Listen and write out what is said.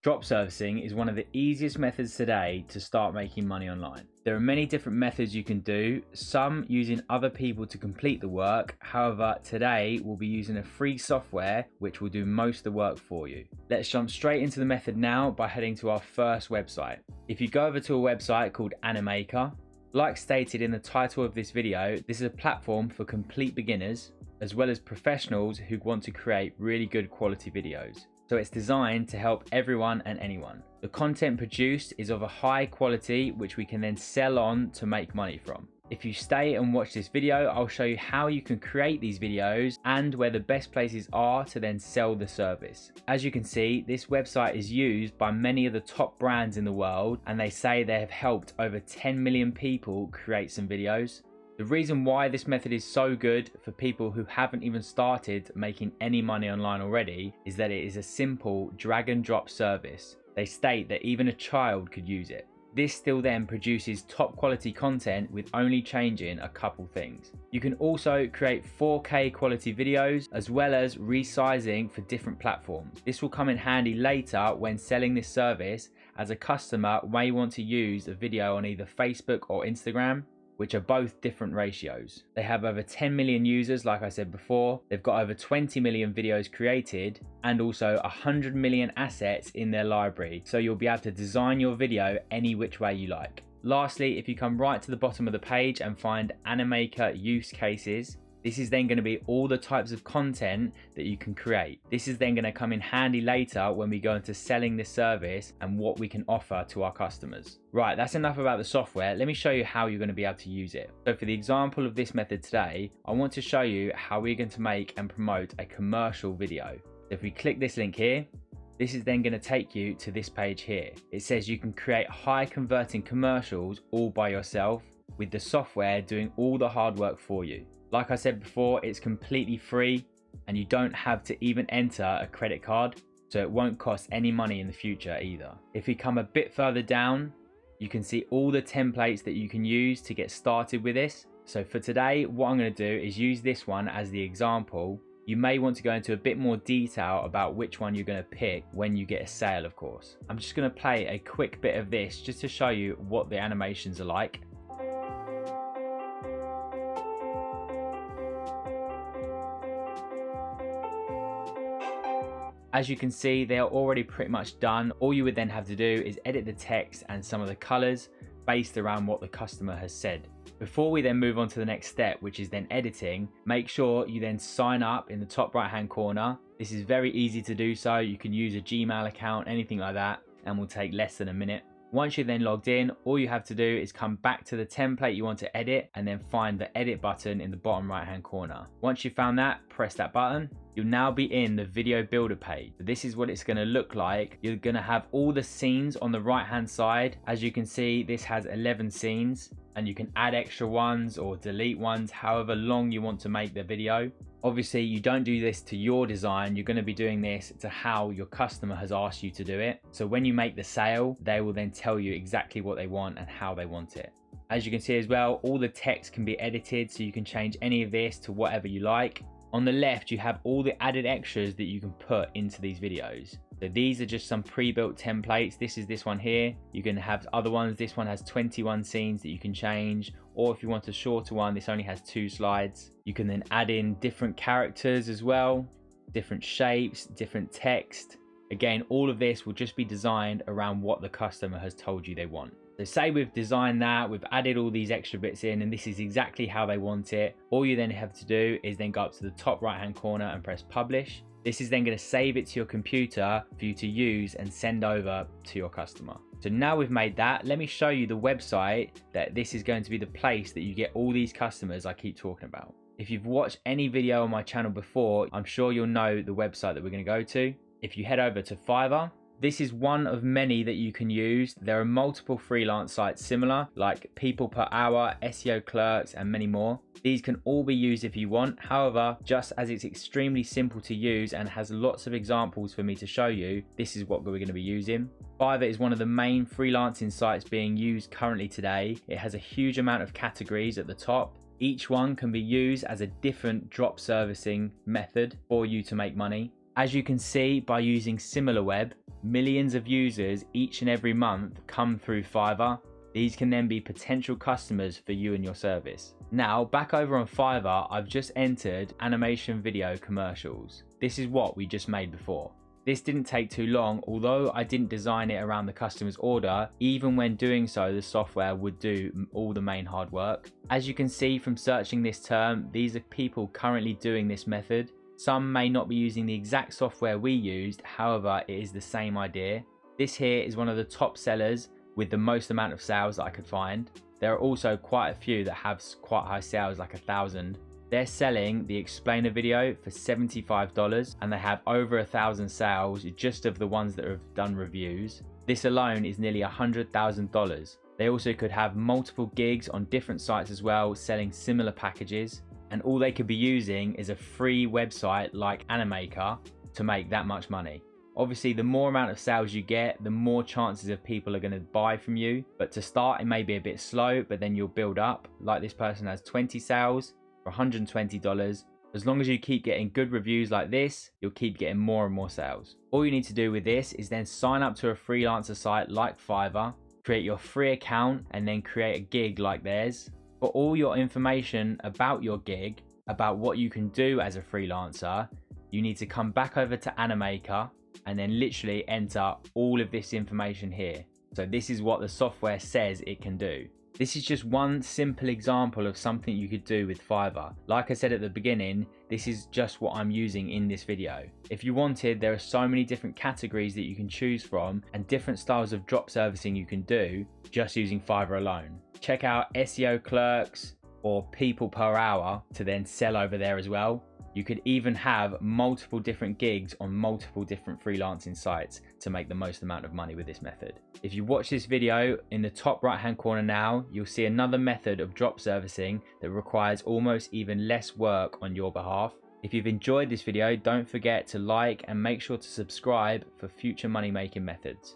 Drop servicing is one of the easiest methods today to start making money online. There are many different methods you can do, some using other people to complete the work. However, today we'll be using a free software which will do most of the work for you. Let's jump straight into the method now by heading to our first website. If you go over to a website called Animaker, like stated in the title of this video, this is a platform for complete beginners as well as professionals who want to create really good quality videos. So it's designed to help everyone and anyone. The content produced is of a high quality which we can then sell on to make money from. If you stay and watch this video, I'll show you how you can create these videos and where the best places are to then sell the service. As you can see, this website is used by many of the top brands in the world, and they say they have helped over 10 million people create some videos. The reason why this method is so good for people who haven't even started making any money online already is that it is a simple drag and drop service. They state that even a child could use it. This still then produces top quality content with only changing a couple things. You can also create 4K quality videos as well as resizing for different platforms. This will come in handy later when selling this service, as a customer may want to use a video on either Facebook or Instagram, which are both different ratios. They have over 10 million users, like I said before. They've got over 20 million videos created and also 100 million assets in their library. So you'll be able to design your video any which way you like. Lastly, if you come right to the bottom of the page and find Animaker use cases, this is then going to be all the types of content that you can create. This is then going to come in handy later when we go into selling this service and what we can offer to our customers. Right, that's enough about the software. Let me show you how you're going to be able to use it. So for the example of this method today, I want to show you how we're going to make and promote a commercial video. If we click this link here, this is then going to take you to this page here. It says you can create high converting commercials all by yourself with the software doing all the hard work for you. Like I said before, it's completely free and you don't have to even enter a credit card, so it won't cost any money in the future either. If we come a bit further down, you can see all the templates that you can use to get started with this. So for today, what I'm going to do is use this one as the example. You may want to go into a bit more detail about which one you're going to pick when you get a sale, of course. I'm just going to play a quick bit of this just to show you what the animations are like. As you can see, they are already pretty much done. All you would then have to do is edit the text and some of the colors based around what the customer has said. Before we then move on to the next step, which is then editing, make sure you then sign up in the top right hand corner. This is very easy to do so. You can use a Gmail account, anything like that, and will take less than a minute. Once you're then logged in, all you have to do is come back to the template you want to edit and then find the edit button in the bottom right hand corner. Once you've found that, press that button. You'll now be in the video builder page. This is what it's going to look like. You're going to have all the scenes on the right hand side. As you can see, this has 11 scenes and you can add extra ones or delete ones however long you want to make the video. Obviously, you don't do this to your design. You're going to be doing this to how your customer has asked you to do it. So when you make the sale, they will then tell you exactly what they want and how they want it. As you can see as well, all the text can be edited, so you can change any of this to whatever you like. On the left, you have all the added extras that you can put into these videos. So these are just some pre-built templates. This is this one here. You can have other ones. This one has 21 scenes that you can change. Or if you want a shorter one, this only has 2 slides. You can then add in different characters as well, different shapes, different text. Again, all of this will just be designed around what the customer has told you they want. So say we've designed that, we've added all these extra bits in, and this is exactly how they want it. All you then have to do is then go up to the top right hand corner and press publish. This is then going to save it to your computer for you to use and send over to your customer. So now we've made that, let me show you the website that this is going to be the place that you get all these customers I keep talking about. If you've watched any video on my channel before, I'm sure you'll know the website that we're going to go to. If you head over to Fiverr, this is one of many that you can use. There are multiple freelance sites similar, like People Per Hour, SEO Clerks, and many more. These can all be used if you want. However, just as it's extremely simple to use and has lots of examples for me to show you, this is what we're going to be using. Fiverr is one of the main freelancing sites being used currently today. It has a huge amount of categories at the top. Each one can be used as a different drop servicing method for you to make money. As you can see, by using SimilarWeb, millions of users each and every month come through Fiverr. These can then be potential customers for you and your service. Now, back over on Fiverr, I've just entered animation video commercials. This is what we just made before. This didn't take too long, although I didn't design it around the customer's order. Even when doing so, the software would do all the main hard work. As you can see from searching this term, these are people currently doing this method. Some may not be using the exact software we used, however, it is the same idea. This here is one of the top sellers with the most amount of sales that I could find. There are also quite a few that have quite high sales, like 1,000. They're selling the explainer video for $75 and they have over 1,000 sales just of the ones that have done reviews. This alone is nearly $100,000. They also could have multiple gigs on different sites as well, selling similar packages. And all they could be using is a free website like Animaker to make that much money. Obviously, the more amount of sales you get, the more chances of people are going to buy from you. But to start, it may be a bit slow, but then you'll build up. Like this person has 20 sales for $120. As long as you keep getting good reviews like this, you'll keep getting more and more sales. All you need to do with this is then sign up to a freelancer site like Fiverr, create your free account, and then create a gig like theirs. For all your information about your gig, about what you can do as a freelancer, you need to come back over to Animaker and then literally enter all of this information here. So this is what the software says it can do. This is just one simple example of something you could do with Fiverr. Like I said at the beginning, this is just what I'm using in this video. If you wanted, there are so many different categories that you can choose from and different styles of drop servicing you can do just using Fiverr alone. Check out SEO clerks or people per hour to then sell over there as well. You could even have multiple different gigs on multiple different freelancing sites to make the most amount of money with this method. If you watch this video, in the top right hand corner now, you'll see another method of drop servicing that requires almost even less work on your behalf. If you've enjoyed this video, don't forget to like and make sure to subscribe for future money making methods.